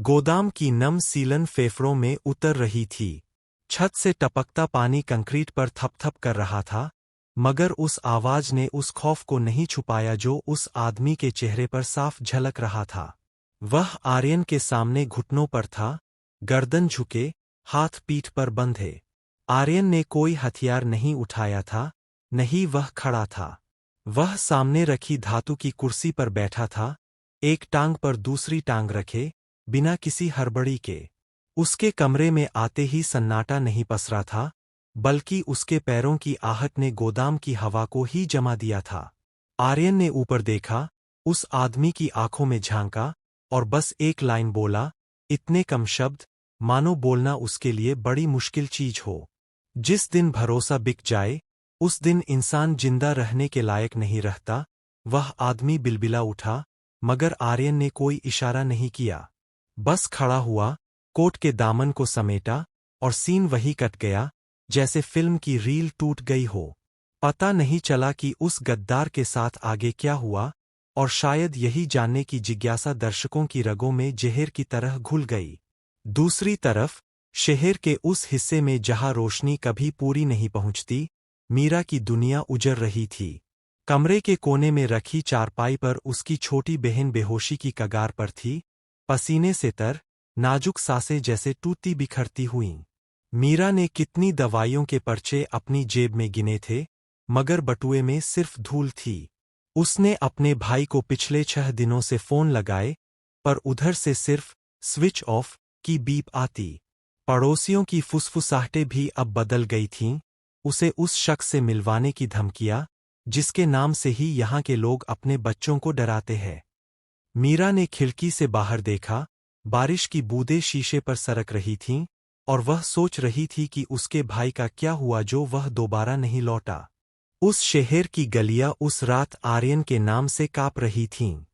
गोदाम की नम सीलन फेफड़ों में उतर रही थी। छत से टपकता पानी कंक्रीट पर थपथप कर रहा था, मगर उस आवाज ने उस खौफ को नहीं छुपाया जो उस आदमी के चेहरे पर साफ झलक रहा था। वह आर्यन के सामने घुटनों पर था, गर्दन झुके, हाथ पीठ पर बंधे। आर्यन ने कोई हथियार नहीं उठाया था, नहीं वह खड़ा था। वह सामने रखी धातु की कुर्सी पर बैठा था, एक टांग पर दूसरी टांग रखे, बिना किसी हड़बड़ी के। उसके कमरे में आते ही सन्नाटा नहीं पसरा था, बल्कि उसके पैरों की आहट ने गोदाम की हवा को ही जमा दिया था। आर्यन ने ऊपर देखा, उस आदमी की आंखों में झांका, और बस एक लाइन बोला, इतने कम शब्द, मानो बोलना उसके लिए बड़ी मुश्किल चीज हो। जिस दिन भरोसा बिक जाए, उस दिन इंसान जिंदा रहने के लायक नहीं रहता। वह आदमी बिलबिला उठा, मगर आर्यन ने कोई इशारा नहीं किया। बस खड़ा हुआ, कोट के दामन को समेटा, और सीन वही कट गया, जैसे फिल्म की रील टूट गई हो। पता नहीं चला कि उस गद्दार के साथ आगे क्या हुआ, और शायद यही जानने की जिज्ञासा दर्शकों की रगों में जहर की तरह घुल गई। दूसरी तरफ, शहर के उस हिस्से में जहां रोशनी कभी पूरी नहीं पहुंचती, मीरा की दुनिया उजड़ रही थी। कमरे के कोने में रखी चारपाई पर उसकी छोटी बहन बेहोशी की कगार पर थी, पसीने से तर, नाजुक सांसें जैसे टूटती बिखरती हुईं। मीरा ने कितनी दवाइयों के पर्चे अपनी जेब में गिने थे, मगर बटुए में सिर्फ धूल थी। उसने अपने भाई को पिछले 6 दिनों से फोन लगाए, पर उधर से सिर्फ स्विच ऑफ की बीप आती। पड़ोसियों की फुसफुसाहटें भी अब बदल गई थीं, उसे उस शख्स से मिलवाने की धमकियां, जिसके नाम से ही यहाँ के लोग अपने बच्चों को डराते हैं। मीरा ने खिड़की से बाहर देखा, बारिश की बूंदें शीशे पर सरक रही थीं, और वह सोच रही थी कि उसके भाई का क्या हुआ जो वह दोबारा नहीं लौटा। उस शहर की गलियां उस रात आर्यन के नाम से कांप रही थीं।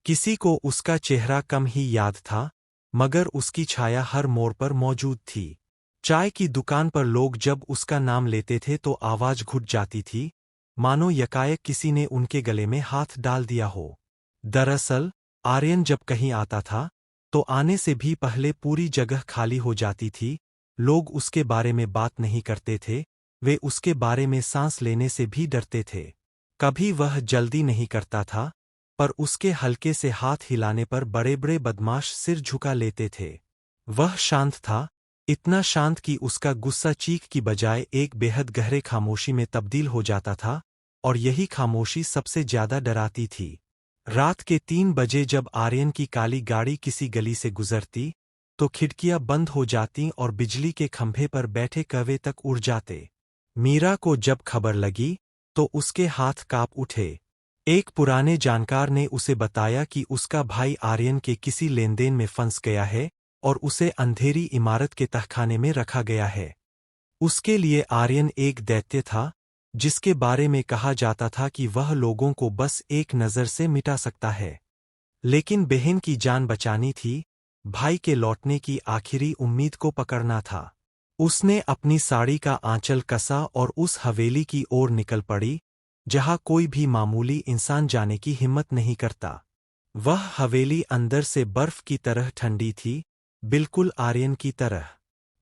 किसी को उसका चेहरा कम ही याद था, मगर उसकी छाया हर मोड़ पर मौजूद थी। चाय की दुकान पर लोग जब उसका नाम लेते थे तो आवाज घुट जाती थी, मानो यकायक किसी ने उनके गले में हाथ डाल दिया हो। दरअसल, आर्यन जब कहीं आता था, तो आने से भी पहले पूरी जगह खाली हो जाती थी। लोग उसके बारे में बात नहीं करते थे, वे उसके बारे में सांस लेने से भी डरते थे। कभी वह जल्दी नहीं करता था, पर उसके हल्के से हाथ हिलाने पर बड़े-बड़े बदमाश सिर झुका लेते थे। वह शांत था, इतना शांत कि उसका गुस्सा चीख की बजाय एक बेहद गहरे खामोशी में तब्दील हो जाता था, और यही खामोशी सबसे ज्यादा डराती थी। रात के 3 बजे जब आर्यन की काली गाड़ी किसी गली से गुजरती, तो खिड़कियां बंद हो जातीं और बिजली के खंभे पर बैठे कौवे तक उड़ जाते। मीरा को जब खबर लगी, तो उसके हाथ कांप उठे। एक पुराने जानकार ने उसे बताया कि उसका भाई आर्यन के किसी लेनदेन में फंस गया है, और उसे अंधेरी इमारत के तहखाने में रखा गया है। उसके लिए आर्यन एक दैत्य था, जिसके बारे में कहा जाता था कि वह लोगों को बस एक नज़र से मिटा सकता है। लेकिन बहन की जान बचानी थी, भाई के लौटने की आखिरी उम्मीद को पकड़ना था। उसने अपनी साड़ी का आंचल कसा और उस हवेली की ओर निकल पड़ी, जहां कोई भी मामूली इंसान जाने की हिम्मत नहीं करता। वह हवेली अंदर से बर्फ की तरह ठंडी थी, बिल्कुल आर्यन की तरह।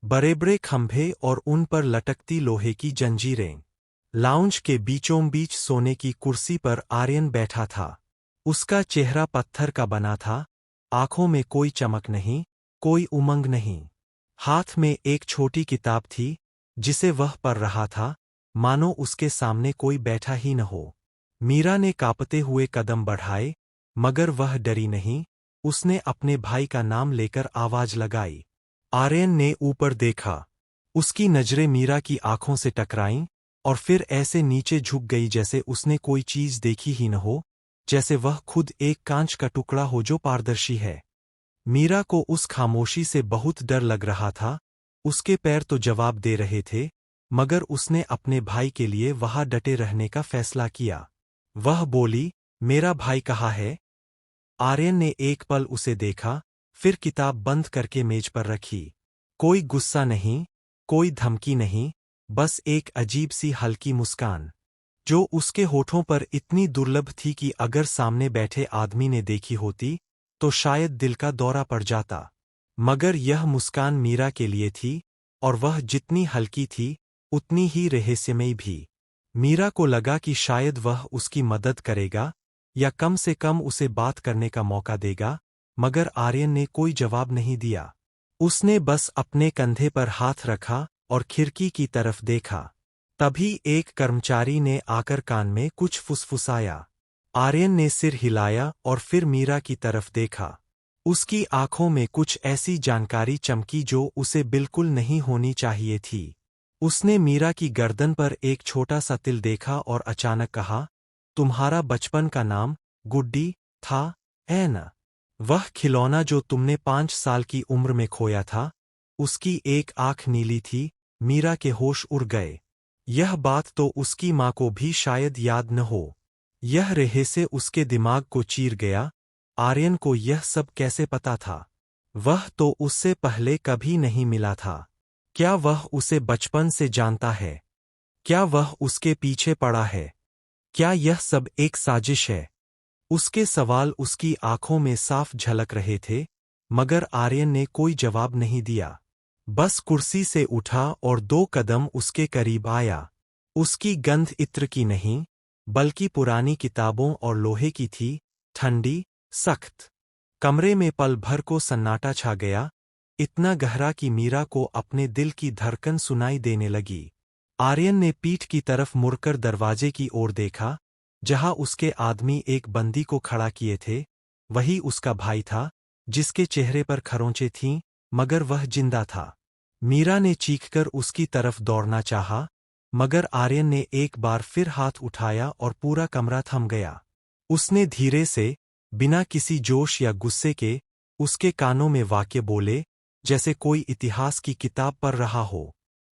बड़े-बड़े खंभे और उन पर लटकती लोहे की जंजीरें। लाउंज के बीचों बीच सोने की कुर्सी पर आर्यन बैठा था। उसका चेहरा पत्थर का बना था, आंखों में कोई चमक नहीं, कोई उमंग नहीं। हाथ में एक छोटी किताब थी, जिसे वह पढ़ रहा था, मानो उसके सामने कोई बैठा ही न हो। मीरा ने कांपते हुए कदम बढ़ाए, मगर वह डरी नहीं। उसने अपने भाई का नाम लेकर आवाज लगाई। आर्यन ने ऊपर देखा। उसकी नजरें मीरा की आंखों से टकराईं, और फिर ऐसे नीचे झुक गई जैसे उसने कोई चीज देखी ही न हो, जैसे वह खुद एक कांच का टुकड़ा हो जो पारदर्शी है। मीरा को उस खामोशी से बहुत डर लग रहा था। उसके पैर तो जवाब दे रहे थे, मगर उसने अपने भाई के लिए वहां डटे रहने का फैसला किया। वह बोली, मेरा भाई कहाँ है? आर्यन ने एक पल उसे देखा, फिर किताब बंद करके मेज पर रखी। कोई गुस्सा नहीं, कोई धमकी नहीं, बस एक अजीब सी हल्की मुस्कान, जो उसके होठों पर इतनी दुर्लभ थी कि अगर सामने बैठे आदमी ने देखी होती, तो शायद दिल का दौरा पड़ जाता। मगर यह मुस्कान मीरा के लिए थी, और वह जितनी हल्की थी उतनी ही रहस्यमयी भी। मीरा को लगा कि शायद वह उसकी मदद करेगा या कम से कम उसे बात करने का मौका देगा, मगर आर्यन ने कोई जवाब नहीं दिया। उसने बस अपने कंधे पर हाथ रखा और खिड़की की तरफ देखा। तभी एक कर्मचारी ने आकर कान में कुछ फुसफुसाया। आर्यन ने सिर हिलाया और फिर मीरा की तरफ देखा। उसकी आंखों में कुछ ऐसी जानकारी चमकी जो उसे बिल्कुल नहीं होनी चाहिए थी। उसने मीरा की गर्दन पर एक छोटा सा तिल देखा और अचानक कहा, तुम्हारा बचपन का नाम गुड्डी था, है न? वह खिलौना जो तुमने 5 साल की उम्र में खोया था। उसकी एक आंख नीली थी। मीरा के होश उड़ गए। यह बात तो उसकी माँ को भी शायद याद न हो। यह रहस्य उसके दिमाग को चीर गया। आर्यन को यह सब कैसे पता था? वह तो उससे पहले कभी नहीं मिला था। क्या वह उसे बचपन से जानता है? क्या वह उसके पीछे पड़ा है? क्या यह सब एक साजिश है? उसके सवाल उसकी आंखों में साफ झलक रहे थे, मगर आर्यन ने कोई जवाब नहीं दिया। बस कुर्सी से उठा और 2 कदम उसके करीब आया। उसकी गंध इत्र की नहीं, बल्कि पुरानी किताबों और लोहे की थी, ठंडी, सख्त। कमरे में पल भर को सन्नाटा छा गया, इतना गहरा कि मीरा को अपने दिल की धड़कन सुनाई देने लगी। आर्यन ने पीठ की तरफ मुड़कर दरवाजे की ओर देखा, जहां उसके आदमी एक बंदी को खड़ा किए थे। वही उसका भाई था, जिसके चेहरे पर खरोंचें थीं, मगर वह जिंदा था। मीरा ने चीखकर उसकी तरफ दौड़ना चाहा, मगर आर्यन ने एक बार फिर हाथ उठाया और पूरा कमरा थम गया। उसने धीरे से, बिना किसी जोश या गुस्से के, उसके कानों में वाक्य बोले, जैसे कोई इतिहास की किताब पढ़ रहा हो।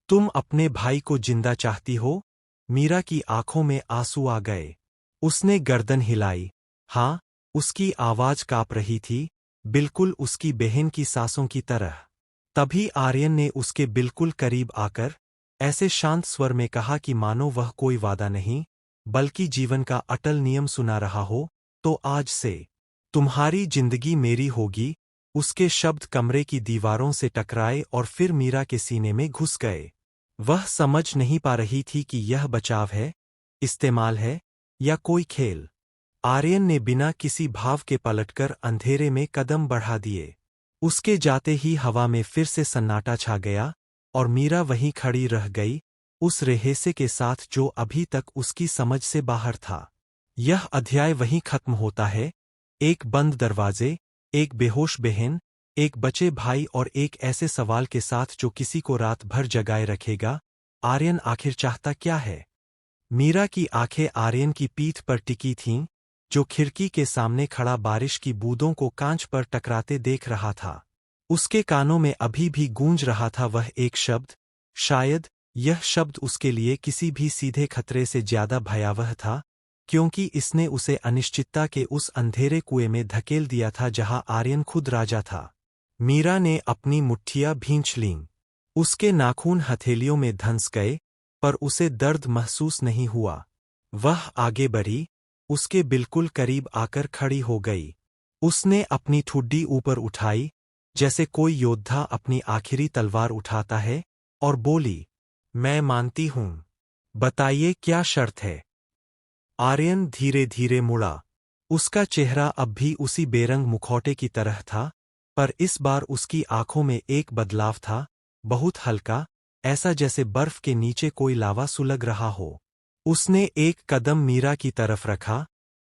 तुम अपने भाई को जिंदा चाहती हो? मीरा की आंखों में आंसू आ गए। उसने गर्दन हिलाई। हाँ, उसकी आवाज कांप रही थी, बिल्कुल उसकी बहन की सांसों की तरह। तभी आर्यन ने उसके बिल्कुल करीब आकर ऐसे शांत स्वर में कहा कि मानो वह कोई वादा नहीं, बल्कि जीवन का अटल नियम सुना रहा हो। तो आज से तुम्हारी जिंदगी मेरी होगी। उसके शब्द कमरे की दीवारों से टकराए और फिर मीरा के सीने में घुस गए। वह समझ नहीं पा रही थी कि यह बचाव है, इस्तेमाल है, या कोई खेल। आर्यन ने बिना किसी भाव के पलटकर अंधेरे में कदम बढ़ा दिए। उसके जाते ही हवा में फिर से सन्नाटा छा गया और मीरा वहीं खड़ी रह गई, उस रहस्य के साथ जो अभी तक उसकी समझ से बाहर था। यह अध्याय वहीं खत्म होता है, एक बंद दरवाजे, एक बेहोश बहन, एक बचे भाई और एक ऐसे सवाल के साथ जो किसी को रात भर जगाए रखेगा। आर्यन आखिर चाहता क्या है? मीरा की आंखें आर्यन की पीठ पर टिकी थीं, जो खिड़की के सामने खड़ा बारिश की बूंदों को कांच पर टकराते देख रहा था। उसके कानों में अभी भी गूंज रहा था वह एक शब्द, शायद यह शब्द उसके लिए किसी भी सीधे खतरे से ज्यादा भयावह था, क्योंकि इसने उसे अनिश्चितता के उस अंधेरे कुएं में धकेल दिया था जहां आर्यन खुद राजा था। मीरा ने अपनी मुट्ठियां भींच लीं। उसके नाखून हथेलियों में धंस गए, पर उसे दर्द महसूस नहीं हुआ। वह आगे बढ़ी, उसके बिल्कुल करीब आकर खड़ी हो गई। उसने अपनी ठुड्डी ऊपर उठाई, जैसे कोई योद्धा अपनी आखिरी तलवार उठाता है, और बोली, मैं मानती हूं। बताइए क्या शर्त है? आर्यन धीरे धीरे मुड़ा। उसका चेहरा अब भी उसी बेरंग मुखौटे की तरह था, पर इस बार उसकी आंखों में एक बदलाव था, बहुत हल्का, ऐसा जैसे बर्फ के नीचे कोई लावा सुलग रहा हो। उसने एक कदम मीरा की तरफ रखा,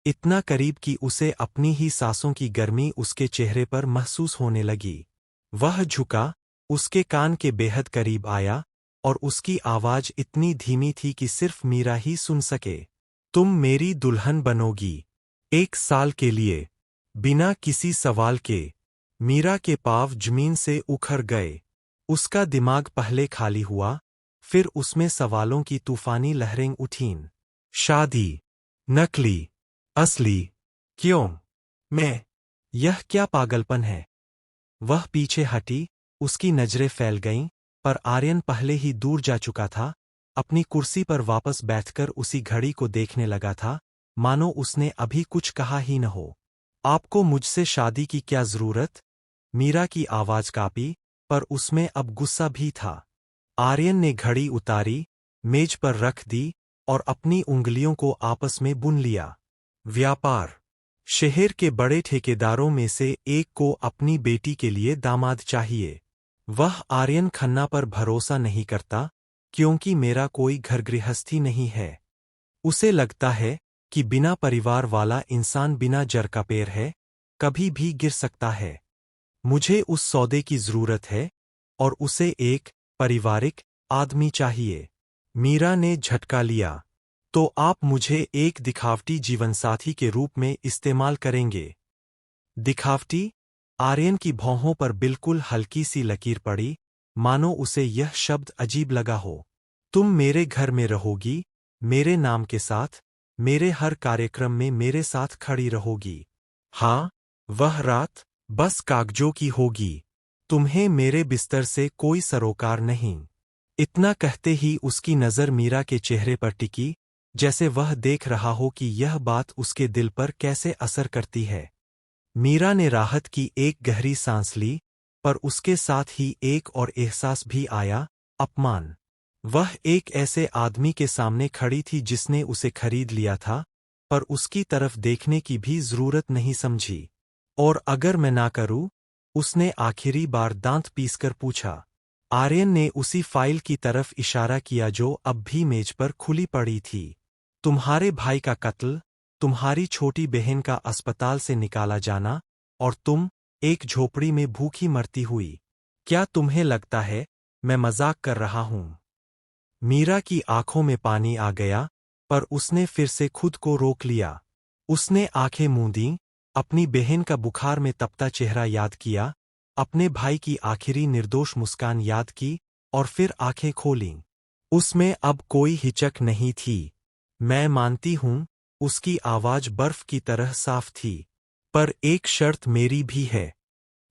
इतना करीब कि उसे अपनी ही सांसों की गर्मी उसके चेहरे पर महसूस होने लगी। वह झुका, उसके कान के बेहद करीब आया, और उसकी आवाज इतनी धीमी थी कि सिर्फ मीरा ही सुन सके। तुम मेरी दुल्हन बनोगी, 1 साल के लिए, बिना किसी सवाल के। मीरा के पांव जमीन से उखड़ गए। उसका दिमाग पहले खाली हुआ, फिर उसमें सवालों की तूफानी लहरें उठीं। शादी, नकली, असली, क्यों? मैं? यह क्या पागलपन है? वह पीछे हटी, उसकी नजरें फैल गईं, पर आर्यन पहले ही दूर जा चुका था, अपनी कुर्सी पर वापस बैठकर उसी घड़ी को देखने लगा था, मानो उसने अभी कुछ कहा ही न हो। आपको मुझसे शादी की क्या जरूरत? मीरा की आवाज कांपी, पर उसमें अब गुस्सा भी था। आर्यन ने घड़ी उतारी, मेज पर रख दी और अपनी उंगलियों को आपस में बुन लिया। व्यापार। शहर के बड़े ठेकेदारों में से एक को अपनी बेटी के लिए दामाद चाहिए। वह आर्यन खन्ना पर भरोसा नहीं करता, क्योंकि मेरा कोई घर गृहस्थी नहीं है। उसे लगता है कि बिना परिवार वाला इंसान बिना जर का पेड़ है, कभी भी गिर सकता है। मुझे उस सौदे की जरूरत है, और उसे एक पारिवारिक आदमी चाहिए। मीरा ने झटका लिया। तो आप मुझे एक दिखावटी जीवनसाथी के रूप में इस्तेमाल करेंगे? दिखावटी? आर्यन की भौहों पर बिल्कुल हल्की सी लकीर पड़ी, मानो उसे यह शब्द अजीब लगा हो। तुम मेरे घर में रहोगी, मेरे नाम के साथ, मेरे हर कार्यक्रम में मेरे साथ खड़ी रहोगी। हाँ, वह रात बस कागजों की होगी। तुम्हें मेरे बिस्तर से कोई सरोकार नहीं। इतना कहते ही उसकी नज़र मीरा के चेहरे पर टिकी, जैसे वह देख रहा हो कि यह बात उसके दिल पर कैसे असर करती है। मीरा ने राहत की एक गहरी सांस ली, पर उसके साथ ही एक और एहसास भी आया, अपमान। वह एक ऐसे आदमी के सामने खड़ी थी जिसने उसे खरीद लिया था, पर उसकी तरफ देखने की भी जरूरत नहीं समझी। और अगर मैं ना करूं? उसने आखिरी बार दांत पीसकर पूछा। आर्यन ने उसी फाइल की तरफ इशारा किया जो अब भी मेज पर खुली पड़ी थी। तुम्हारे भाई का कत्ल, तुम्हारी छोटी बहन का अस्पताल से निकाला जाना, और तुम एक झोपड़ी में भूखी मरती हुई। क्या तुम्हें लगता है मैं मजाक कर रहा हूं? मीरा की आंखों में पानी आ गया, पर उसने फिर से खुद को रोक लिया। उसने आंखें मूंदीं, अपनी बहन का बुखार में तपता चेहरा याद किया, अपने भाई की आखिरी निर्दोष मुस्कान याद की, और फिर आंखें खोलीं। उसमें अब कोई हिचक नहीं थी। मैं मानती हूं, उसकी आवाज बर्फ की तरह साफ थी। पर एक शर्त मेरी भी है।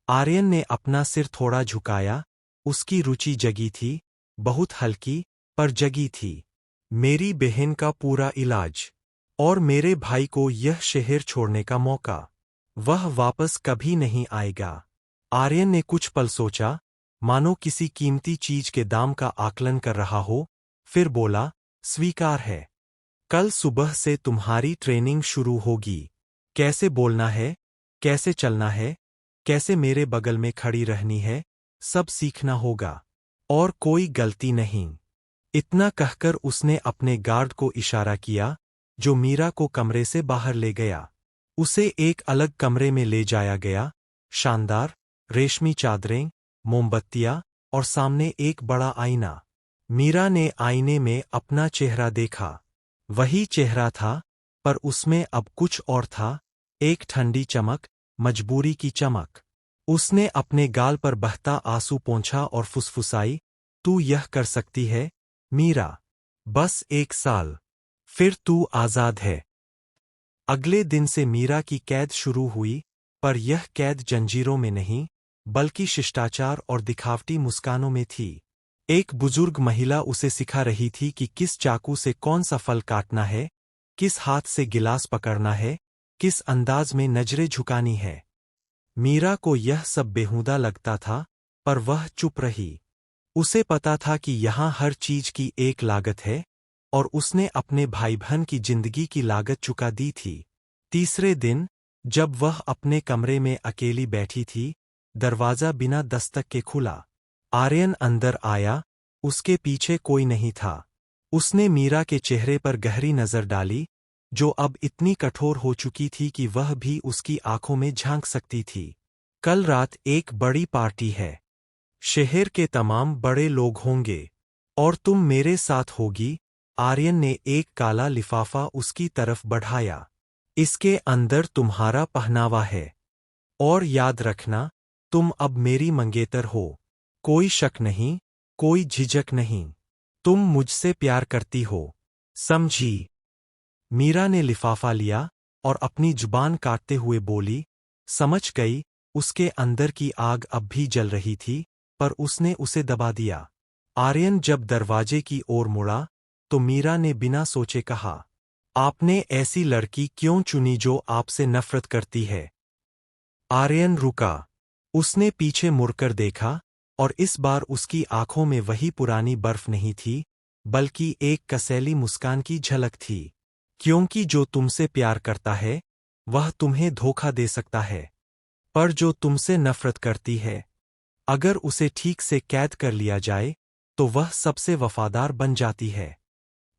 आर्यन ने अपना सिर थोड़ा झुकाया, उसकी रुचि जगी थी, बहुत हल्की, पर जगी थी। मेरी बहन का पूरा इलाज, और मेरे भाई को यह शहर छोड़ने का मौका। वह वापस कभी नहीं आएगा। आर्यन ने कुछ पल सोचा, मानो किसी कीमती चीज के दाम का आकलन कर रहा हो, फिर बोला, स्वीकार है। कल सुबह से तुम्हारी ट्रेनिंग शुरू होगी। कैसे बोलना है, कैसे चलना है, कैसे मेरे बगल में खड़ी रहनी है, सब सीखना होगा। और कोई गलती नहीं। इतना कहकर उसने अपने गार्ड को इशारा किया, जो मीरा को कमरे से बाहर ले गया। उसे एक अलग कमरे में ले जाया गया, शानदार, रेशमी चादरें, मोमबत्तियां, और सामने एक बड़ा आईना। मीरा ने आईने में अपना चेहरा देखा। वही चेहरा था, पर उसमें अब कुछ और था, एक ठंडी चमक, मजबूरी की चमक। उसने अपने गाल पर बहता आंसू पोंछा और फुसफुसाई, तू यह कर सकती है, मीरा। बस 1 साल। फिर तू आजाद है। अगले दिन से मीरा की कैद शुरू हुई, पर यह कैद जंजीरों में नहीं, बल्कि शिष्टाचार और दिखावटी मुस्कानों में थी। एक बुजुर्ग महिला उसे सिखा रही थी कि किस चाकू से कौन सा फल काटना है, किस हाथ से गिलास पकड़ना है, किस अंदाज में नजरें झुकानी है। मीरा को यह सब बेहुदा लगता था, पर वह चुप रही। उसे पता था कि यहाँ हर चीज की एक लागत है, और उसने अपने भाई बहन की जिंदगी की लागत चुका दी थी। तीसरे दिन, जब वह अपने कमरे में अकेली बैठी थी, दरवाजा बिना दस्तक के खुला। आर्यन अंदर आया, उसके पीछे कोई नहीं था। उसने मीरा के चेहरे पर गहरी नजर डाली, जो अब इतनी कठोर हो चुकी थी कि वह भी उसकी आंखों में झांक सकती थी। कल रात एक बड़ी पार्टी है। शहर के तमाम बड़े लोग होंगे, और तुम मेरे साथ होगी। आर्यन ने एक काला लिफाफा उसकी तरफ बढ़ाया। इसके अंदर तुम्हारा पहनावा है। और याद रखना, तुम अब मेरी मंगेतर हो। कोई शक नहीं, कोई झिझक नहीं। तुम मुझसे प्यार करती हो, समझी? मीरा ने लिफाफा लिया, और अपनी जुबान काटते हुए बोली, समझ गई। उसके अंदर की आग अब भी जल रही थी, पर उसने उसे दबा दिया। आर्यन जब दरवाजे की ओर मुड़ा, तो मीरा ने बिना सोचे कहा, आपने ऐसी लड़की क्यों चुनी जो आपसे नफरत करती है? आर्यन रुका। उसने पीछे मुड़कर देखा, और इस बार उसकी आंखों में वही पुरानी बर्फ नहीं थी, बल्कि एक कसैली मुस्कान की झलक थी। क्योंकि जो तुमसे प्यार करता है, वह तुम्हें धोखा दे सकता है, पर जो तुमसे नफरत करती है, अगर उसे ठीक से कैद कर लिया जाए, तो वह सबसे वफादार बन जाती है,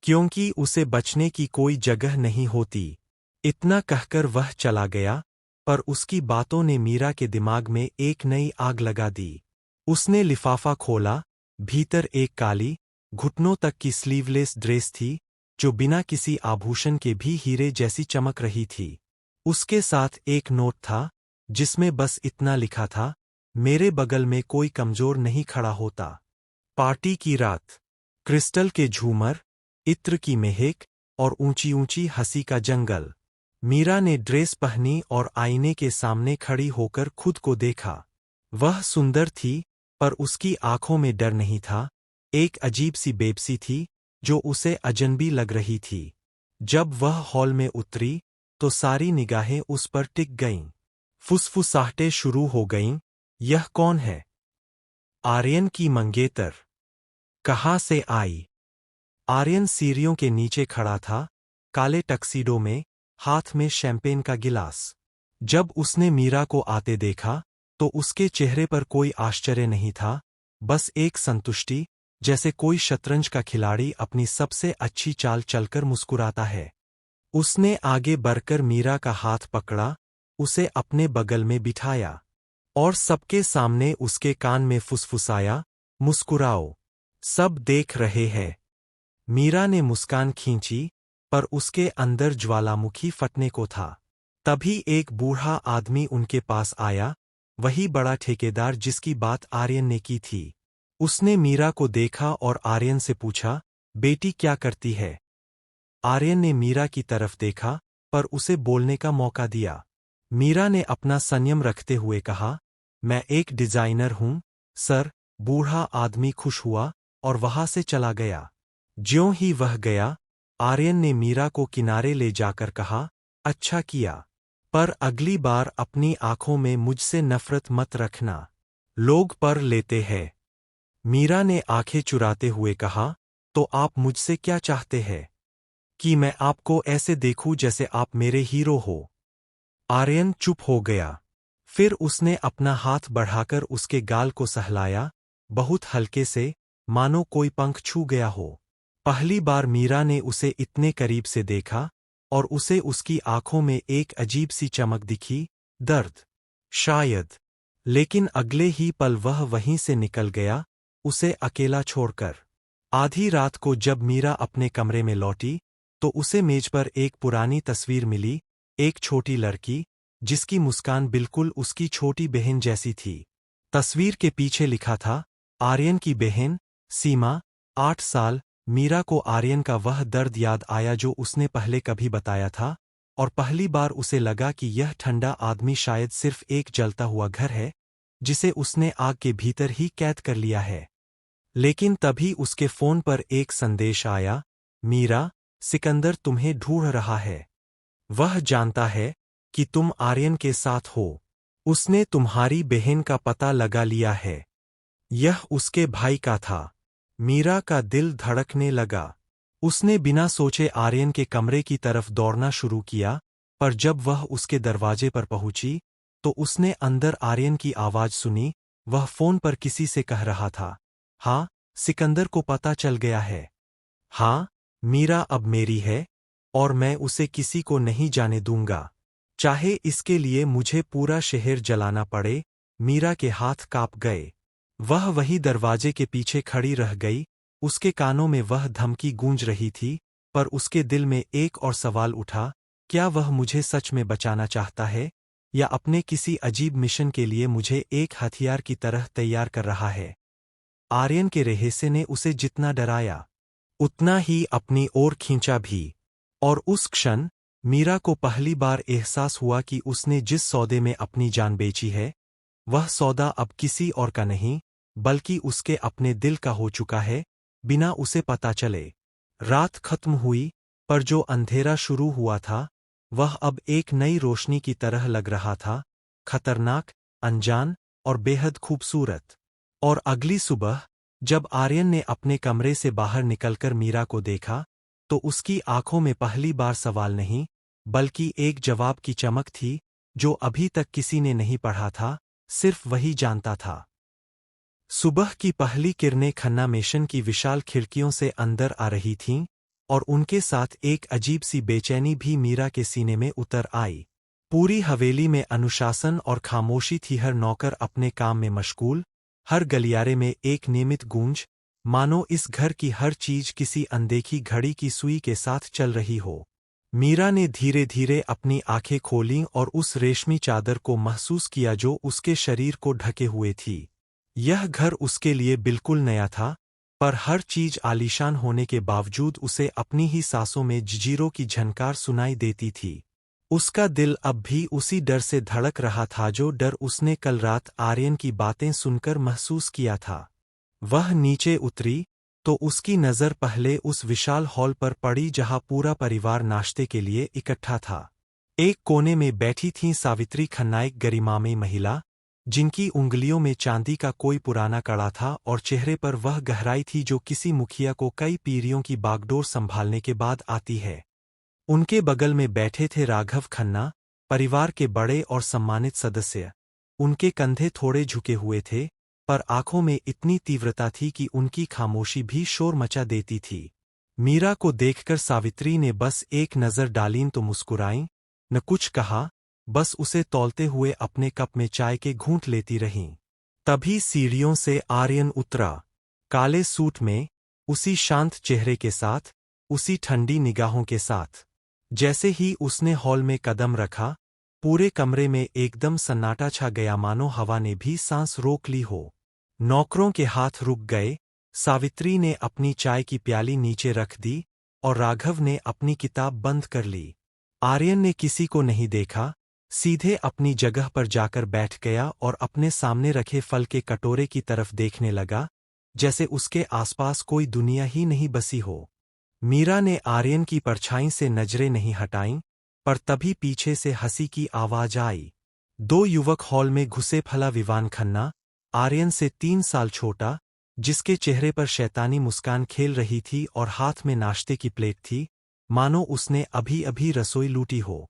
क्योंकि उसे बचने की कोई जगह नहीं होती। इतना कहकर वह चला गया, पर उसकी बातों ने मीरा के दिमाग में एक नई आग लगा दी। उसने लिफाफा खोला, भीतर एक काली, घुटनों तक की स्लीवलेस ड्रेस थी, जो बिना किसी आभूषण के भी हीरे जैसी चमक रही थी। उसके साथ एक नोट था, जिसमें बस इतना लिखा था, मेरे बगल में कोई कमजोर नहीं खड़ा होता। पार्टी की रात, क्रिस्टल के झूमर, इत्र की महक और ऊंची ऊंची हंसी का जंगल। मीरा ने ड्रेस पहनी और आईने के सामने खड़ी होकर खुद को देखा। वह सुंदर थी, पर उसकी आंखों में डर नहीं था, एक अजीब सी बेबसी थी, जो उसे अजनबी लग रही थी। जब वह हॉल में उतरी, तो सारी निगाहें उस पर टिक गईं। फुसफुसाहटें शुरू हो गईं, यह कौन है? आर्यन की मंगेतर। कहाँ से आई? आर्यन सीढ़ियों के नीचे खड़ा था, काले टक्सीडो में, हाथ में शैंपेन का गिलास। जब उसने मीरा को आते देखा, तो उसके चेहरे पर कोई आश्चर्य नहीं था, बस एक संतुष्टि, जैसे कोई शतरंज का खिलाड़ी अपनी सबसे अच्छी चाल चलकर मुस्कुराता है। उसने आगे बढ़कर मीरा का हाथ पकड़ा, उसे अपने बगल में बिठाया, और सबके सामने उसके कान में फुसफुसाया, मुस्कुराओ, सब देख रहे हैं। मीरा ने मुस्कान खींची, पर उसके अंदर ज्वालामुखी फटने को था। तभी एक बूढ़ा आदमी उनके पास आया, वही बड़ा ठेकेदार जिसकी बात आर्यन ने की थी। उसने मीरा को देखा और आर्यन से पूछा, बेटी क्या करती है? आर्यन ने मीरा की तरफ देखा, पर उसे बोलने का मौका दिया। मीरा ने अपना संयम रखते हुए कहा, मैं एक डिजाइनर हूं, सर। बूढ़ा आदमी खुश हुआ और वहां से चला गया। ज्यों ही वह गया, आर्यन ने मीरा को किनारे ले जाकर कहा, अच्छा किया, पर अगली बार अपनी आंखों में मुझसे नफरत मत रखना, लोग पर लेते हैं। मीरा ने आंखें चुराते हुए कहा, तो आप मुझसे क्या चाहते हैं? कि मैं आपको ऐसे देखूं जैसे आप मेरे हीरो हो? आर्यन चुप हो गया। फिर उसने अपना हाथ बढ़ाकर उसके गाल को सहलाया, बहुत हल्के से, मानो कोई पंख छू गया हो। पहली बार मीरा ने उसे इतने करीब से देखा, और उसे उसकी आंखों में एक अजीब सी चमक दिखी, दर्द, शायद। लेकिन अगले ही पल वह वहीं से निकल गया, उसे अकेला छोड़कर। आधी रात को जब मीरा अपने कमरे में लौटी, तो उसे मेज पर एक पुरानी तस्वीर मिली, एक छोटी लड़की, जिसकी मुस्कान बिल्कुल उसकी छोटी बहन जैसी थी। तस्वीर के पीछे लिखा था, आर्यन की बहन, सीमा, 8 साल। मीरा को आर्यन का वह दर्द याद आया जो उसने पहले कभी बताया था, और पहली बार उसे लगा कि यह ठंडा आदमी शायद सिर्फ एक जलता हुआ घर है, जिसे उसने आग के भीतर ही कैद कर लिया है। लेकिन तभी उसके फोन पर एक संदेश आया, मीरा, सिकंदर तुम्हें ढूंढ रहा है। वह जानता है कि तुम आर्यन के साथ हो। उसने तुम्हारी बहन का पता लगा लिया है। यह उसके भाई का था। मीरा का दिल धड़कने लगा। उसने बिना सोचे आर्यन के कमरे की तरफ दौड़ना शुरू किया, पर जब वह उसके दरवाजे पर पहुंची, तो उसने अंदर आर्यन की आवाज सुनी। वह फोन पर किसी से कह रहा था, हाँ, सिकंदर को पता चल गया है। हाँ, मीरा अब मेरी है, और मैं उसे किसी को नहीं जाने दूंगा, चाहे इसके लिए मुझे पूरा शहर जलाना पड़े। मीरा के हाथ कांप गए। वह वही दरवाजे के पीछे खड़ी रह गई, उसके कानों में वह धमकी गूंज रही थी, पर उसके दिल में एक और सवाल उठा, क्या वह मुझे सच में बचाना चाहता है, या अपने किसी अजीब मिशन के लिए मुझे एक हथियार की तरह तैयार कर रहा है? आर्यन के रहस्य ने उसे जितना डराया, उतना ही अपनी ओर खींचा भी। और उस क्षण, मीरा को पहली बार एहसास हुआ कि उसने जिस सौदे में अपनी जान बेची है, वह सौदा अब किसी और का नहीं, बल्कि उसके अपने दिल का हो चुका है, बिना उसे पता चले। रात खत्म हुई, पर जो अंधेरा शुरू हुआ था, वह अब एक नई रोशनी की तरह लग रहा था, खतरनाक, अनजान और बेहद खूबसूरत। और अगली सुबह जब आर्यन ने अपने कमरे से बाहर निकलकर मीरा को देखा, तो उसकी आंखों में पहली बार सवाल नहीं, बल्कि एक जवाब की चमक थी, जो अभी तक किसी ने नहीं पढ़ा था, सिर्फ वही जानता था। सुबह की पहली किरणें खन्ना मेशन की विशाल खिड़कियों से अंदर आ रही थीं, और उनके साथ एक अजीब सी बेचैनी भी मीरा के सीने में उतर आई। पूरी हवेली में अनुशासन और खामोशी थी, हर नौकर अपने काम में मशगूल, हर गलियारे में एक नियमित गूंज, मानो इस घर की हर चीज किसी अनदेखी घड़ी की सुई के साथ चल रही हो। मीरा ने धीरे धीरे अपनी आंखें खोलीं और उस रेशमी चादर को महसूस किया जो उसके शरीर को ढके हुए थी। यह घर उसके लिए बिल्कुल नया था, पर हर चीज आलीशान होने के बावजूद उसे अपनी ही सांसों में जंजीरों की झनकार सुनाई देती थी। उसका दिल अब भी उसी डर से धड़क रहा था जो डर उसने कल रात आर्यन की बातें सुनकर महसूस किया था। वह नीचे उतरी तो उसकी नज़र पहले उस विशाल हॉल पर पड़ी जहां पूरा परिवार नाश्ते के लिए इकट्ठा था। एक कोने में बैठी थीं सावित्री खन्ना, एक गरिमामयी महिला, जिनकी उंगलियों में चांदी का कोई पुराना कड़ा था और चेहरे पर वह गहराई थी जो किसी मुखिया को कई पीढ़ियों की बागडोर संभालने के बाद आती है। उनके बगल में बैठे थे राघव खन्ना, परिवार के बड़े और सम्मानित सदस्य। उनके कंधे थोड़े झुके हुए थे, पर आंखों में इतनी तीव्रता थी कि उनकी खामोशी भी शोर मचा देती थी। मीरा को देखकर सावित्री ने बस एक नज़र डालीं तो मुस्कुराईं, न कुछ कहा, बस उसे तौलते हुए अपने कप में चाय के घूंट लेती रहीं। तभी सीढ़ियों से आर्यन उतरा, काले सूट में, उसी शांत चेहरे के साथ, उसी ठंडी निगाहों के साथ। जैसे ही उसने हॉल में कदम रखा, पूरे कमरे में एकदम सन्नाटा छा गया, मानो हवा ने भी सांस रोक ली हो। नौकरों के हाथ रुक गए, सावित्री ने अपनी चाय की प्याली नीचे रख दी और राघव ने अपनी किताब बंद कर ली। आर्यन ने किसी को नहीं देखा, सीधे अपनी जगह पर जाकर बैठ गया और अपने सामने रखे फल के कटोरे की तरफ देखने लगा, जैसे उसके आसपास कोई दुनिया ही नहीं बसी हो। मीरा ने आर्यन की परछाई से नजरें नहीं हटाईं, पर तभी पीछे से हंसी की आवाज आई। दो युवक हॉल में घुसे, फला विवान खन्ना, आर्यन से 3 साल छोटा, जिसके चेहरे पर शैतानी मुस्कान खेल रही थी और हाथ में नाश्ते की प्लेट थी, मानो उसने अभी अभी रसोई लूटी हो।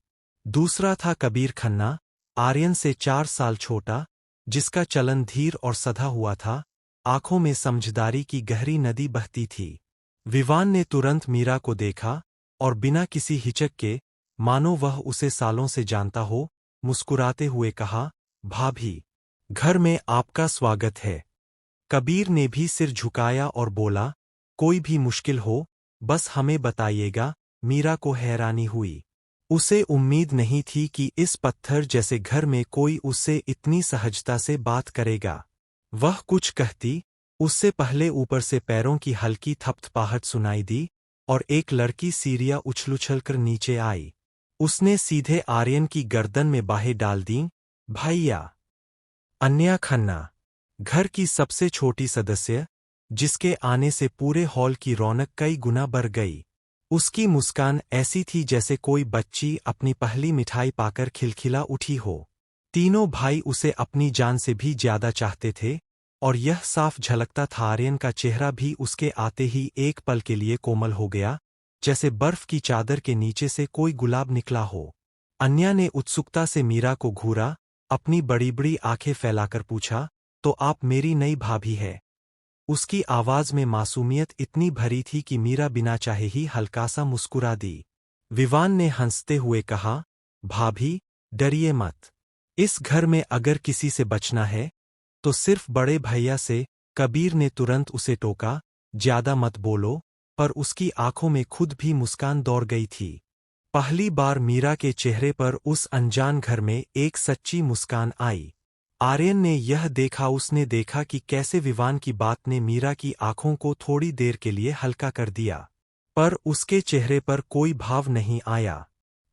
दूसरा था कबीर खन्ना, आर्यन से 4 साल छोटा, जिसका चलन धीर और सधा हुआ था, आंखों में समझदारी की गहरी नदी बहती थी। विवान ने तुरंत मीरा को देखा और बिना किसी हिचक के, मानो वह उसे सालों से जानता हो, मुस्कुराते हुए कहा, भाभी, घर में आपका स्वागत है। कबीर ने भी सिर झुकाया और बोला, कोई भी मुश्किल हो, बस हमें बताइएगा। मीरा को हैरानी हुई। उसे उम्मीद नहीं थी कि इस पत्थर जैसे घर में कोई उससे इतनी सहजता से बात करेगा। वह कुछ कहती, उससे पहले ऊपर से पैरों की हल्की थपथपाहट सुनाई दी और एक लड़की सीढ़ियां उछल-उछलकर नीचे आई। उसने सीधे आर्यन की गर्दन में बाहें डाल दीं। भैया। अन्या खन्ना, घर की सबसे छोटी सदस्य, जिसके आने से पूरे हॉल की रौनक कई गुना बढ़ गई। उसकी मुस्कान ऐसी थी जैसे कोई बच्ची अपनी पहली मिठाई पाकर खिलखिला उठी हो। तीनों भाई उसे अपनी जान से भी ज्यादा चाहते थे, और यह साफ झलकता था। आर्यन का चेहरा भी उसके आते ही एक पल के लिए कोमल हो गया, जैसे बर्फ की चादर के नीचे से कोई गुलाब निकला हो। अन्या ने उत्सुकता से मीरा को घूरा, अपनी बड़ी बड़ी आंखें फैलाकर पूछा, तो आप मेरी नई भाभी है? उसकी आवाज में मासूमियत इतनी भरी थी कि मीरा बिना चाहे ही हल्का सा मुस्कुरा दी। विवान ने हंसते हुए कहा, भाभी, डरिए मत। इस घर में अगर किसी से बचना है, तो सिर्फ बड़े भैया से। कबीर ने तुरंत उसे टोका, ज्यादा मत बोलो, पर उसकी आंखों में खुद भी मुस्कान दौड़ गई थी। पहली बार मीरा के चेहरे पर उस अनजान घर में एक सच्ची मुस्कान आई। आर्यन ने यह देखा, उसने देखा कि कैसे विवान की बात ने मीरा की आंखों को थोड़ी देर के लिए हल्का कर दिया, पर उसके चेहरे पर कोई भाव नहीं आया,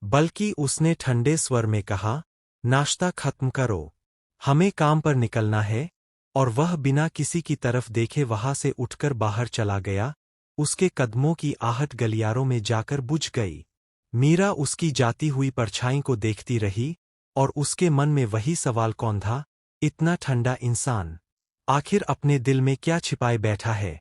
बल्कि उसने ठंडे स्वर में कहा, नाश्ता खत्म करो, हमें काम पर निकलना है। और वह बिना किसी की तरफ देखे वहां से उठकर बाहर चला गया। उसके कदमों की आहट गलियारों में जाकर बुझ गई। मीरा उसकी जाती हुई परछाई को देखती रही, और उसके मन में वही सवाल कौंधा, इतना ठंडा इंसान आखिर अपने दिल में क्या छिपाए बैठा है।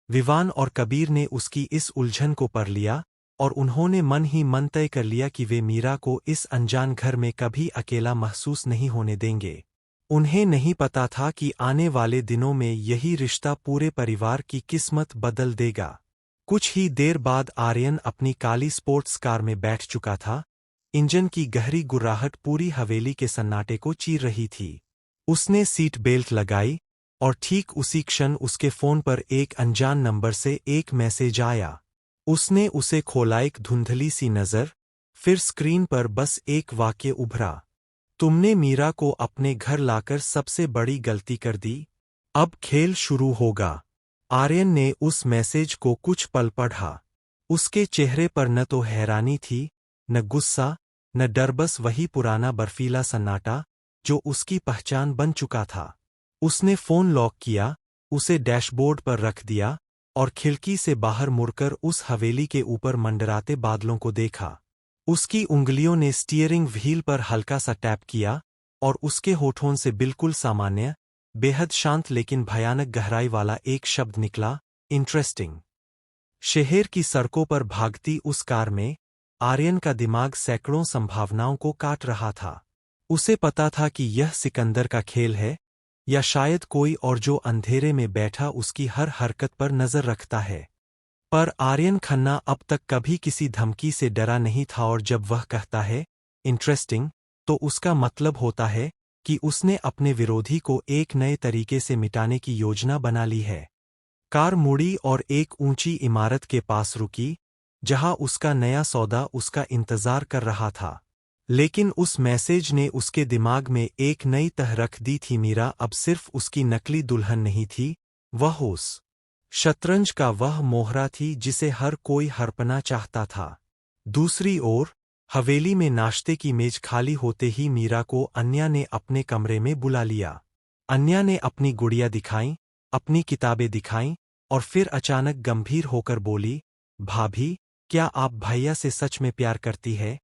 विवान और कबीर ने उसकी इस उलझन को पढ़ लिया और उन्होंने मन ही मन तय कर लिया कि वे मीरा को इस अनजान घर में कभी अकेला महसूस नहीं होने देंगे। उन्हें नहीं पता था कि आने वाले दिनों में यही रिश्ता पूरे परिवार की किस्मत बदल देगा। कुछ ही देर बाद आर्यन अपनी काली स्पोर्ट्स कार में बैठ चुका था। इंजन की गहरी गुर्राहट पूरी हवेली के सन्नाटे को चीर रही थी। उसने सीट बेल्ट लगाई और ठीक उसी क्षण उसके फोन पर एक अनजान नंबर से एक मैसेज आया। उसने उसे खोला, एक धुंधली सी नज़र, फिर स्क्रीन पर बस एक वाक्य उभरा, तुमने मीरा को अपने घर लाकर सबसे बड़ी गलती कर दी, अब खेल शुरू होगा। आर्यन ने उस मैसेज को कुछ पल पढ़ा। उसके चेहरे पर न तो हैरानी थी, न गुस्सा, न डर, बस वही पुराना बर्फीला सन्नाटा जो उसकी पहचान बन चुका था। उसने फोन लॉक किया, उसे डैशबोर्ड पर रख दिया और खिड़की से बाहर मुड़कर उस हवेली के ऊपर मंडराते बादलों को देखा। उसकी उंगलियों ने स्टीयरिंग व्हील पर हल्का सा टैप किया और उसके होठों से बिल्कुल सामान्य, बेहद शांत लेकिन भयानक गहराई वाला एक शब्द निकला, इंटरेस्टिंग। शहर की सड़कों पर भागती उस कार में आर्यन का दिमाग सैकड़ों संभावनाओं को काट रहा था। उसे पता था कि यह सिकंदर का खेल है या शायद कोई और जो अंधेरे में बैठा उसकी हर हरकत पर नजर रखता है। पर आर्यन खन्ना अब तक कभी किसी धमकी से डरा नहीं था और जब वह कहता है इंटरेस्टिंग, तो उसका मतलब होता है कि उसने अपने विरोधी को एक नए तरीके से मिटाने की योजना बना ली है। कार मुड़ी और एक ऊंची इमारत के पास रुकी, जहां उसका नया सौदा उसका इंतजार कर रहा था। लेकिन उस मैसेज ने उसके दिमाग में एक नई तह रख दी थी। मीरा अब सिर्फ उसकी नकली दुल्हन नहीं थी, वह उस शतरंज का वह मोहरा थी जिसे हर कोई हड़पना चाहता था। दूसरी ओर हवेली में नाश्ते की मेज खाली होते ही मीरा को अन्या ने अपने कमरे में बुला लिया। अन्या ने अपनी गुड़िया दिखाई, अपनी किताबें दिखाईं और फिर अचानक गंभीर होकर बोली, भाभी, क्या आप भैया से सच में प्यार करती है?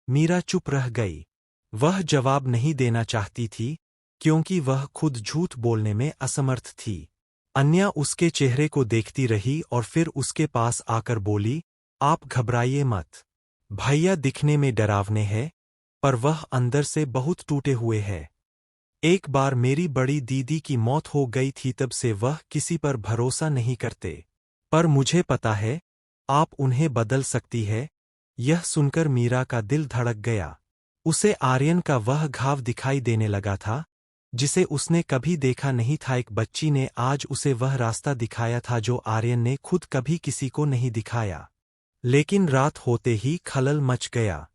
मीरा चुप रह गई। वह जवाब नहीं देना चाहती थी क्योंकि वह खुद झूठ बोलने में असमर्थ थी। अन्या उसके चेहरे को देखती रही और फिर उसके पास आकर बोली, आप घबराइए मत। भैया दिखने में डरावने हैं, पर वह अंदर से बहुत टूटे हुए हैं। एक बार मेरी बड़ी दीदी की मौत हो गई थी, तब से वह किसी पर भरोसा नहीं करते। पर मुझे पता है, आप उन्हें बदल सकती है। यह सुनकर मीरा का दिल धड़क गया। उसे आर्यन का वह घाव दिखाई देने लगा था जिसे उसने कभी देखा नहीं था। एक बच्ची ने आज उसे वह रास्ता दिखाया था जो आर्यन ने खुद कभी किसी को नहीं दिखाया। लेकिन रात होते ही खलल मच गया।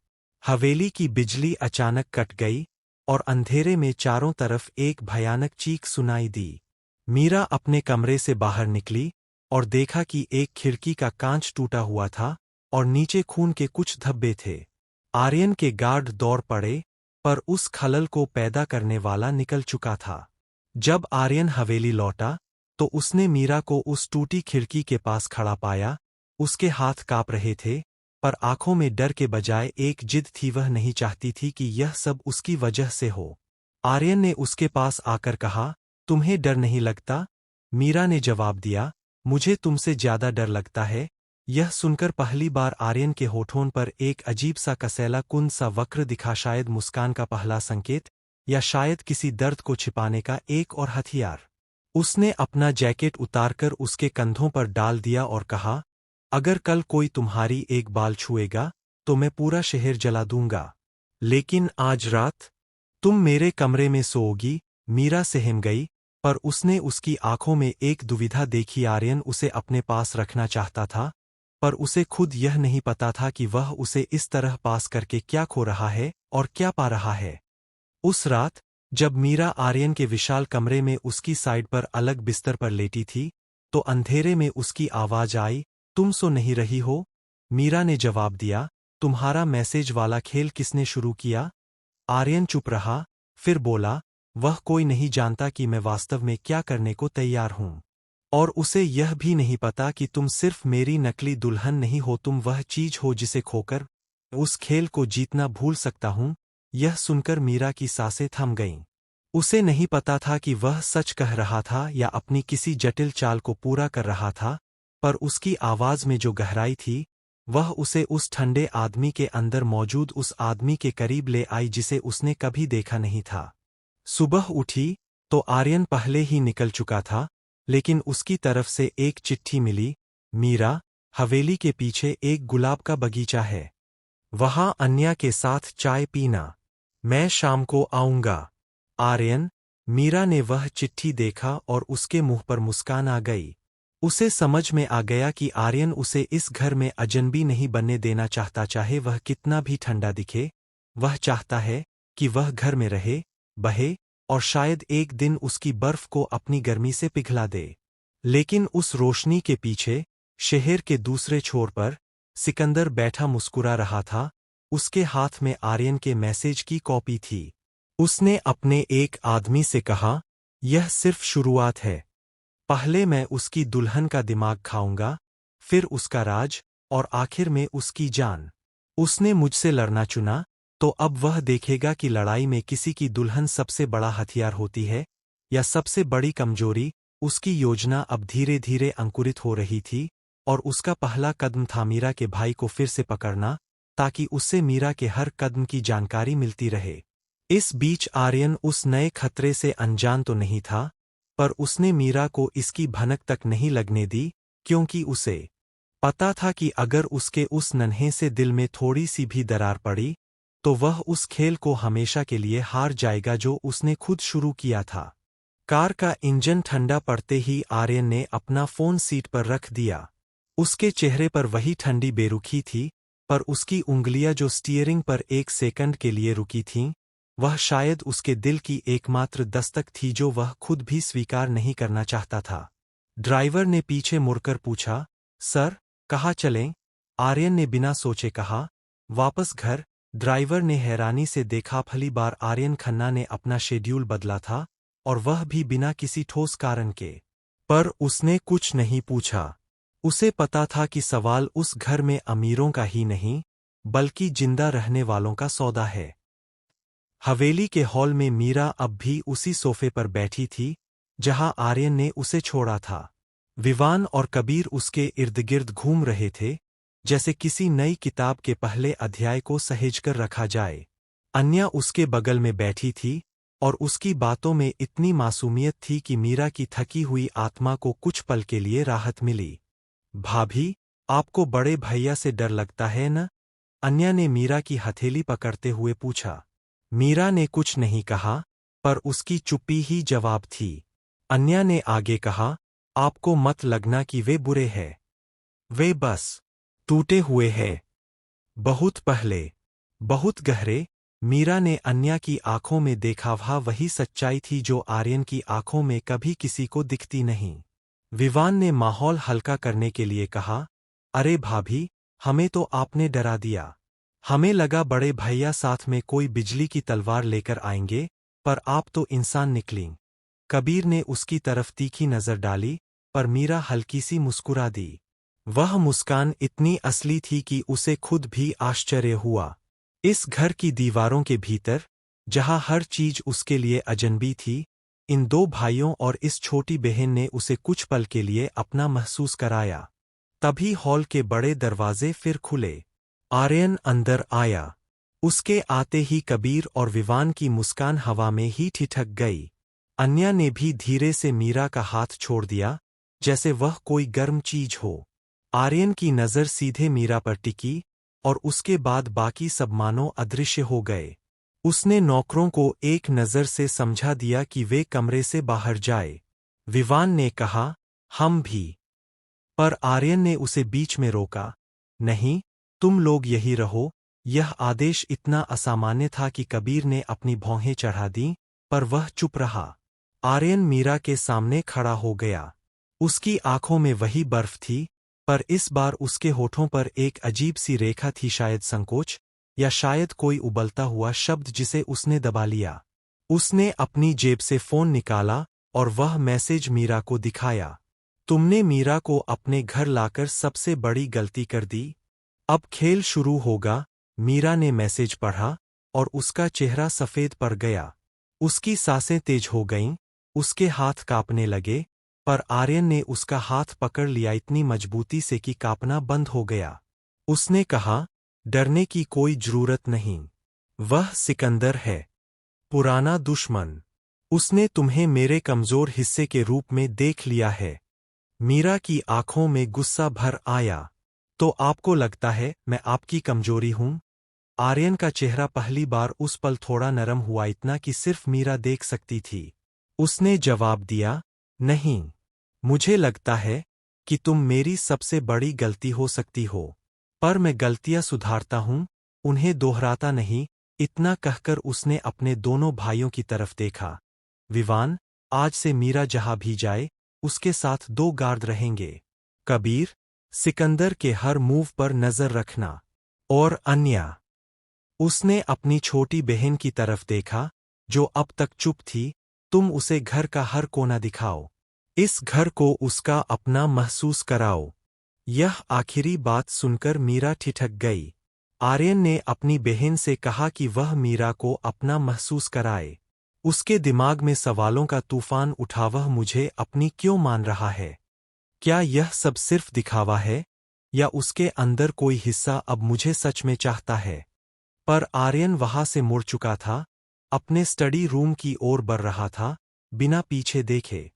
हवेली की बिजली अचानक कट गई और अंधेरे में चारों तरफ एक भयानक चीख सुनाई दी। मीरा अपने कमरे से बाहर निकली और देखा कि एक खिड़की का कांच टूटा हुआ था और नीचे खून के कुछ धब्बे थे। आर्यन के गार्ड दौड़ पड़े, पर उस खलल को पैदा करने वाला निकल चुका था। जब आर्यन हवेली लौटा, तो उसने मीरा को उस टूटी खिड़की के पास खड़ा पाया। उसके हाथ कांप रहे थे, पर आंखों में डर के बजाय एक जिद थी। वह नहीं चाहती थी कि यह सब उसकी वजह से हो। आर्यन ने उसके पास आकर कहा, तुम्हें डर नहीं लगता? मीरा ने जवाब दिया, मुझे तुमसे ज्यादा डर लगता है। यह सुनकर पहली बार आर्यन के होठों पर एक अजीब सा कसैला कुंद सा वक्र दिखा, शायद मुस्कान का पहला संकेत या शायद किसी दर्द को छिपाने का एक और हथियार। उसने अपना जैकेट उतारकर उसके कंधों पर डाल दिया और कहा, अगर कल कोई तुम्हारी एक बाल छुएगा तो मैं पूरा शहर जला दूंगा। लेकिन आज रात तुम मेरे कमरे में सोओगी। मीरा सहम गई, पर उसने उसकी आंखों में एक दुविधा देखी। आर्यन उसे अपने पास रखना चाहता था, पर उसे खुद यह नहीं पता था कि वह उसे इस तरह पास करके क्या खो रहा है और क्या पा रहा है। उस रात जब मीरा आर्यन के विशाल कमरे में उसकी साइड पर अलग बिस्तर पर लेटी थी, तो अंधेरे में उसकी आवाज आई, तुम सो नहीं रही हो? मीरा ने जवाब दिया, तुम्हारा मैसेज वाला खेल किसने शुरू किया? आर्यन चुप रहा, फिर बोला, वह कोई नहीं जानता कि मैं वास्तव में क्या करने को तैयार हूं। और उसे यह भी नहीं पता कि तुम सिर्फ मेरी नकली दुल्हन नहीं हो, तुम वह चीज हो जिसे खोकर उस खेल को जीतना भूल सकता हूं। यह सुनकर मीरा की सांसें थम गईं। उसे नहीं पता था कि वह सच कह रहा था या अपनी किसी जटिल चाल को पूरा कर रहा था, पर उसकी आवाज में जो गहराई थी, वह उसे उस ठंडे आदमी के अंदर मौजूद उस आदमी के करीब ले आई जिसे उसने कभी देखा नहीं था। सुबह उठी तो आर्यन पहले ही निकल चुका था, लेकिन उसकी तरफ से एक चिट्ठी मिली। मीरा, हवेली के पीछे एक गुलाब का बगीचा है, वहां अन्या के साथ चाय पीना, मैं शाम को आऊंगा। आर्यन, मीरा ने वह चिट्ठी देखा और उसके मुंह पर मुस्कान आ गई। उसे समझ में आ गया कि आर्यन उसे इस घर में अजनबी नहीं बनने देना चाहता, चाहे वह कितना भी ठंडा दिखे। वह चाहता है कि वह घर में रहे, बहे और शायद एक दिन उसकी बर्फ को अपनी गर्मी से पिघला दे। लेकिन उस रोशनी के पीछे, शहर के दूसरे छोर पर, सिकंदर बैठा मुस्कुरा रहा था। उसके हाथ में आर्यन के मैसेज की कॉपी थी। उसने अपने एक आदमी से कहा, यह सिर्फ शुरुआत है। पहले मैं उसकी दुल्हन का दिमाग खाऊंगा, फिर उसका राज और आखिर में उसकी जान। उसने मुझसे लड़ना चुना, तो अब वह देखेगा कि लड़ाई में किसी की दुल्हन सबसे बड़ा हथियार होती है या सबसे बड़ी कमजोरी। उसकी योजना अब धीरे धीरे अंकुरित हो रही थी और उसका पहला कदम था मीरा के भाई को फिर से पकड़ना, ताकि उससे मीरा के हर कदम की जानकारी मिलती रहे। इस बीच आर्यन उस नए खतरे से अनजान तो नहीं था, पर उसने मीरा को इसकी भनक तक नहीं लगने दी, क्योंकि उसे पता था कि अगर उसके उस नन्हे से दिल में थोड़ी सी भी दरार पड़ी, तो वह उस खेल को हमेशा के लिए हार जाएगा जो उसने खुद शुरू किया था। कार का इंजन ठंडा पड़ते ही आर्यन ने अपना फोन सीट पर रख दिया। उसके चेहरे पर वही ठंडी बेरुखी थी, पर उसकी उंगलियां जो स्टीयरिंग पर एक सेकंड के लिए रुकी थीं, वह शायद उसके दिल की एकमात्र दस्तक थी जो वह खुद भी स्वीकार नहीं करना चाहता था। ड्राइवर ने पीछे मुड़कर पूछा, सर, कहाँ चलें? आर्यन ने बिना सोचे कहा, वापस घर। ड्राइवर ने हैरानी से देखा, पहली बार आर्यन खन्ना ने अपना शेड्यूल बदला था, और वह भी बिना किसी ठोस कारण के। पर उसने कुछ नहीं पूछा। उसे पता था कि सवाल उस घर में अमीरों का ही नहीं, बल्कि जिंदा रहने वालों का सौदा है। हवेली के हॉल में मीरा अब भी उसी सोफे पर बैठी थी, जहां आर्यन ने उसे छोड़ा था। विवान और कबीर उसके इर्द-गिर्द घूम रहे थे, जैसे किसी नई किताब के पहले अध्याय को सहेजकर रखा जाए। अन्या उसके बगल में बैठी थी, और उसकी बातों में इतनी मासूमियत थी कि मीरा की थकी हुई आत्मा को कुछ पल के लिए राहत मिली। भाभी, आपको बड़े भैया से डर लगता है न? अन्या ने मीरा की हथेली पकड़ते हुए पूछा। मीरा ने कुछ नहीं कहा, पर उसकी चुप्पी ही जवाब थी। अन्या ने आगे कहा, आपको मत लगना कि वे बुरे हैं। वे बस टूटे हुए हैं। बहुत पहले, बहुत गहरे। मीरा ने अन्या की आंखों में देखा, वही सच्चाई थी जो आर्यन की आंखों में कभी किसी को दिखती नहीं। विवान ने माहौल हल्का करने के लिए कहा, अरे भाभी, हमें तो आपने डरा दिया। हमें लगा बड़े भैया साथ में कोई बिजली की तलवार लेकर आएंगे, पर आप तो इंसान निकलीं। कबीर ने उसकी तरफ तीखी नजर डाली, पर मीरा हल्की सी मुस्कुरा दी। वह मुस्कान इतनी असली थी कि उसे खुद भी आश्चर्य हुआ। इस घर की दीवारों के भीतर, जहां हर चीज उसके लिए अजनबी थी, इन दो भाइयों और इस छोटी बहन ने उसे कुछ पल के लिए अपना महसूस कराया। तभी हॉल के बड़े दरवाजे फिर खुले। आर्यन अंदर आया। उसके आते ही कबीर और विवान की मुस्कान हवा में ही ठिठक गई। अन्या ने भी धीरे से मीरा का हाथ छोड़ दिया, जैसे वह कोई गर्म चीज हो। आर्यन की नज़र सीधे मीरा पर टिकी, और उसके बाद बाकी सब मानो अदृश्य हो गए। उसने नौकरों को एक नज़र से समझा दिया कि वे कमरे से बाहर जाए। विवान ने कहा, हम भी। पर आर्यन ने उसे बीच में रोका, नहीं, तुम लोग यही रहो। यह आदेश इतना असामान्य था कि कबीर ने अपनी भौहें चढ़ा दीं, पर वह चुप रहा। आर्यन मीरा के सामने खड़ा हो गया। उसकी आंखों में वही बर्फ थी, पर इस बार उसके होठों पर एक अजीब सी रेखा थी, शायद संकोच, या शायद कोई उबलता हुआ शब्द जिसे उसने दबा लिया। उसने अपनी जेब से फोन निकाला और वह मैसेज मीरा को दिखाया। तुमने मीरा को अपने घर लाकर सबसे बड़ी गलती कर दी। अब खेल शुरू होगा। मीरा ने मैसेज पढ़ा, और उसका चेहरा सफेद पड़ गया। उसकी सांसें तेज हो गईं, उसके हाथ कांपने लगे, पर आर्यन ने उसका हाथ पकड़ लिया इतनी मजबूती से कि कांपना बंद हो गया। उसने कहा, डरने की कोई जरूरत नहीं। वह सिकंदर है, पुराना दुश्मन। उसने तुम्हें मेरे कमजोर हिस्से के रूप में देख लिया है। मीरा की आंखों में गुस्सा भर आया। तो आपको लगता है मैं आपकी कमजोरी हूं? आर्यन का चेहरा पहली बार उस पल थोड़ा नरम हुआ, इतना कि सिर्फ मीरा देख सकती थी। उसने जवाब दिया, नहीं। मुझे लगता है कि तुम मेरी सबसे बड़ी गलती हो सकती हो। पर मैं गलतियां सुधारता हूं, उन्हें दोहराता नहीं। इतना कहकर उसने अपने दोनों भाइयों की तरफ देखा। विवान, आज से मीरा जहां भी जाए, उसके साथ 2 गार्ड रहेंगे। कबीर, सिकंदर के हर मूव पर नजर रखना। और अन्या। उसने अपनी छोटी बहन की तरफ देखा, जो अब तक चुप थी। तुम उसे घर का हर कोना दिखाओ। इस घर को उसका अपना महसूस कराओ। यह आखिरी बात सुनकर मीरा ठिठक गई। आर्यन ने अपनी बहन से कहा कि वह मीरा को अपना महसूस कराए। उसके दिमाग में सवालों का तूफान उठा, वह मुझे अपनी क्यों मान रहा है? क्या यह सब सिर्फ दिखावा है? या उसके अंदर कोई हिस्सा अब मुझे सच में चाहता है? पर आर्यन वहां से मुड़ चुका था, अपने स्टडी रूम की ओर बढ़ रहा था, बिना पीछे देखे।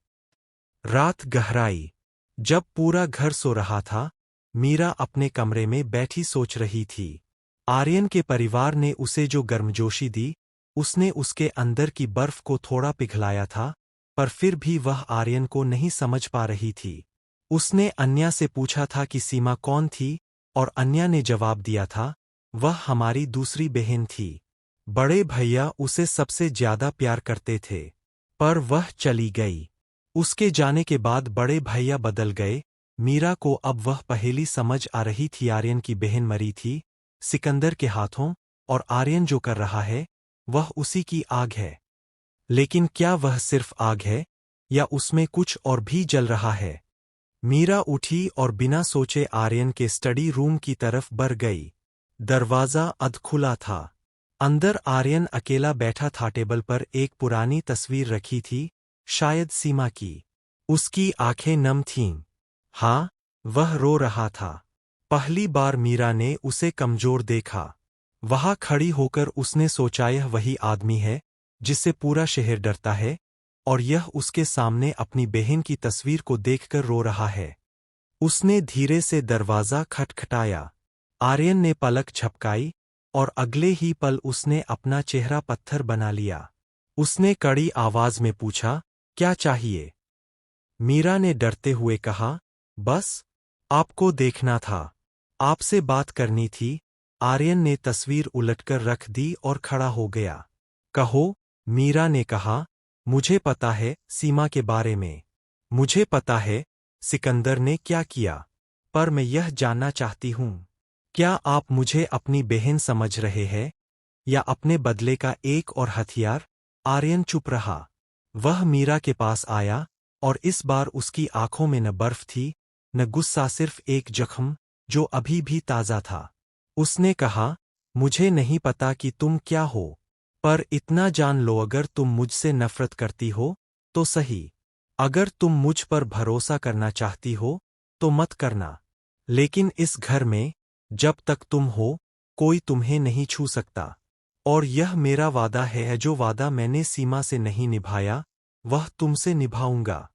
रात गहराई। जब पूरा घर सो रहा था, मीरा अपने कमरे में बैठी सोच रही थी। आर्यन के परिवार ने उसे जो गर्मजोशी दी, उसने उसके अंदर की बर्फ को थोड़ा पिघलाया था, पर फिर भी वह आर्यन को नहीं समझ पा रही थी। उसने अन्या से पूछा था कि सीमा कौन थी, और अन्या ने जवाब दिया था, वह हमारी दूसरी बहन थी। बड़े भैया उसे सबसे ज्यादा प्यार करते थे। पर वह चली गई। उसके जाने के बाद बड़े भैया बदल गए। मीरा को अब वह पहेली समझ आ रही थी। आर्यन की बहन मरी थी, सिकंदर के हाथों, और आर्यन जो कर रहा है, वह उसी की आग है। लेकिन क्या वह सिर्फ आग है, या उसमें कुछ और भी जल रहा है? मीरा उठी और बिना सोचे आर्यन के स्टडी रूम की तरफ बढ़ गई। दरवाजा अध खुला था। अंदर आर्यन अकेला बैठा था। टेबल पर एक पुरानी तस्वीर रखी थी, शायद सीमा की। उसकी आंखें नम थीं। हाँ, वह रो रहा था। पहली बार मीरा ने उसे कमजोर देखा। वहां खड़ी होकर उसने सोचा, यह वही आदमी है जिससे पूरा शहर डरता है, और यह उसके सामने अपनी बहन की तस्वीर को देखकर रो रहा है। उसने धीरे से दरवाजा खटखटाया। आर्यन ने पलक झपकाई, और अगले ही पल उसने अपना चेहरा पत्थर बना लिया। उसने कड़ी आवाज में पूछा, क्या चाहिए? मीरा ने डरते हुए कहा, बस आपको देखना था, आपसे बात करनी थी। आर्यन ने तस्वीर उलटकर रख दी और खड़ा हो गया। कहो, मीरा ने कहा, मुझे पता है सीमा के बारे में। मुझे पता है सिकंदर ने क्या किया। पर मैं यह जानना चाहती हूं, क्या आप मुझे अपनी बहन समझ रहे हैं, या अपने बदले का एक और हथियार? आर्यन चुप रहा। वह मीरा के पास आया, और इस बार उसकी आंखों में न बर्फ थी, न गुस्सा, सिर्फ एक जख्म जो अभी भी ताजा था। उसने कहा, मुझे नहीं पता कि तुम क्या हो, पर इतना जान लो, अगर तुम मुझसे नफरत करती हो तो सही। अगर तुम मुझ पर भरोसा करना चाहती हो तो मत करना। लेकिन इस घर में जब तक तुम हो, कोई तुम्हें नहीं छू सकता। और यह मेरा वादा है, जो वादा मैंने सीमा से नहीं निभाया, वह तुमसे निभाऊंगा।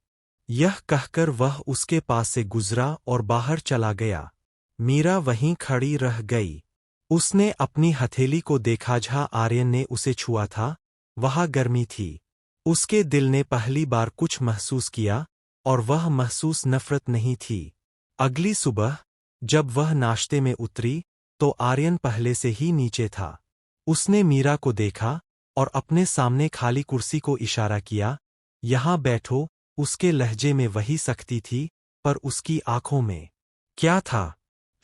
यह कहकर वह उसके पास से गुजरा और बाहर चला गया। मीरा वहीं खड़ी रह गई। उसने अपनी हथेली को देखा जहां आर्यन ने उसे छुआ था। वहां गर्मी थी। उसके दिल ने पहली बार कुछ महसूस किया, और वह महसूस नफरत नहीं थी। अगली सुबह जब वह नाश्ते में उतरी, तो आर्यन पहले से ही नीचे था। उसने मीरा को देखा और अपने सामने खाली कुर्सी को इशारा किया, यहां बैठो। उसके लहजे में वही सख्ती थी, पर उसकी आंखों में क्या था?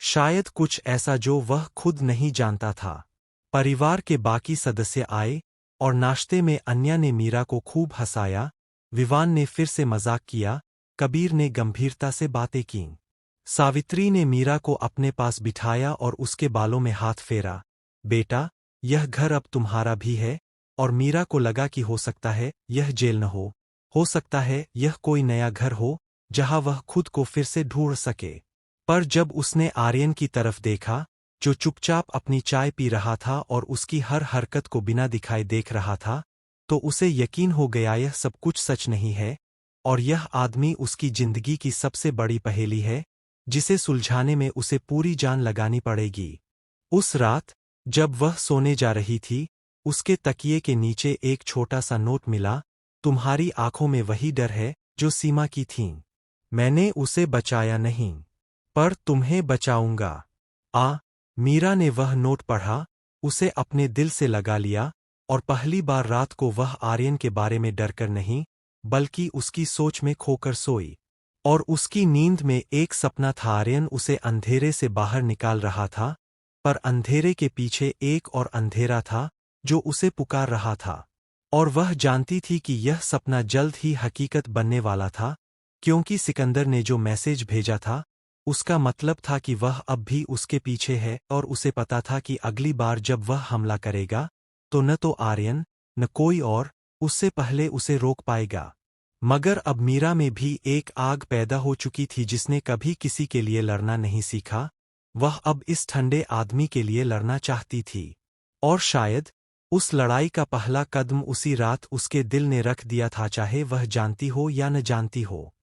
शायद कुछ ऐसा जो वह खुद नहीं जानता था। परिवार के बाकी सदस्य आए, और नाश्ते में अन्या ने मीरा को खूब हंसाया। विवान ने फिर से मजाक किया। कबीर ने गंभीरता से बातें कीं। सावित्री ने मीरा को अपने पास बिठाया और उसके बालों में हाथ फेरा। बेटा, यह घर अब तुम्हारा भी है। और मीरा को लगा कि हो सकता है यह जेल न हो सकता है यह कोई नया घर हो जहां वह खुद को फिर से ढूंढ सके। पर जब उसने आर्यन की तरफ देखा, जो चुपचाप अपनी चाय पी रहा था और उसकी हर हरकत को बिना दिखाए देख रहा था, तो उसे यकीन हो गया यह सब कुछ सच नहीं है, और यह आदमी उसकी जिंदगी की सबसे बड़ी पहेली है, जिसे सुलझाने में उसे पूरी जान लगानी पड़ेगी। उस रात, जब वह सोने जा रही थी, उसके तकिए के नीचे एक छोटा सा नोट मिला। तुम्हारी आंखों में वही डर है जो सीमा की थीं। मैंने उसे बचाया नहीं, पर तुम्हें बचाऊंगा। मीरा ने वह नोट पढ़ा, उसे अपने दिल से लगा लिया, और पहली बार रात को वह आर्यन के बारे में डरकर नहीं, बल्कि उसकी सोच में खोकर सोई। और उसकी नींद में एक सपना था, आर्यन उसे अंधेरे से बाहर निकाल रहा था, पर अंधेरे के पीछे एक और अंधेरा था जो उसे पुकार रहा था। और वह जानती थी कि यह सपना जल्द ही हकीकत बनने वाला था, क्योंकि सिकंदर ने जो मैसेज भेजा था, उसका मतलब था कि वह अब भी उसके पीछे है, और उसे पता था कि अगली बार जब वह हमला करेगा, तो न तो आर्यन, न कोई और, उससे पहले उसे रोक पाएगा। मगर अब मीरा में भी एक आग पैदा हो चुकी थी जिसने कभी किसी के लिए लड़ना नहीं सीखा। वह अब इस ठंडे आदमी के लिए लड़ना चाहती थी। और शायद उस लड़ाई का पहला कदम उसी रात उसके दिल ने रख दिया था, चाहे वह जानती हो या न जानती हो।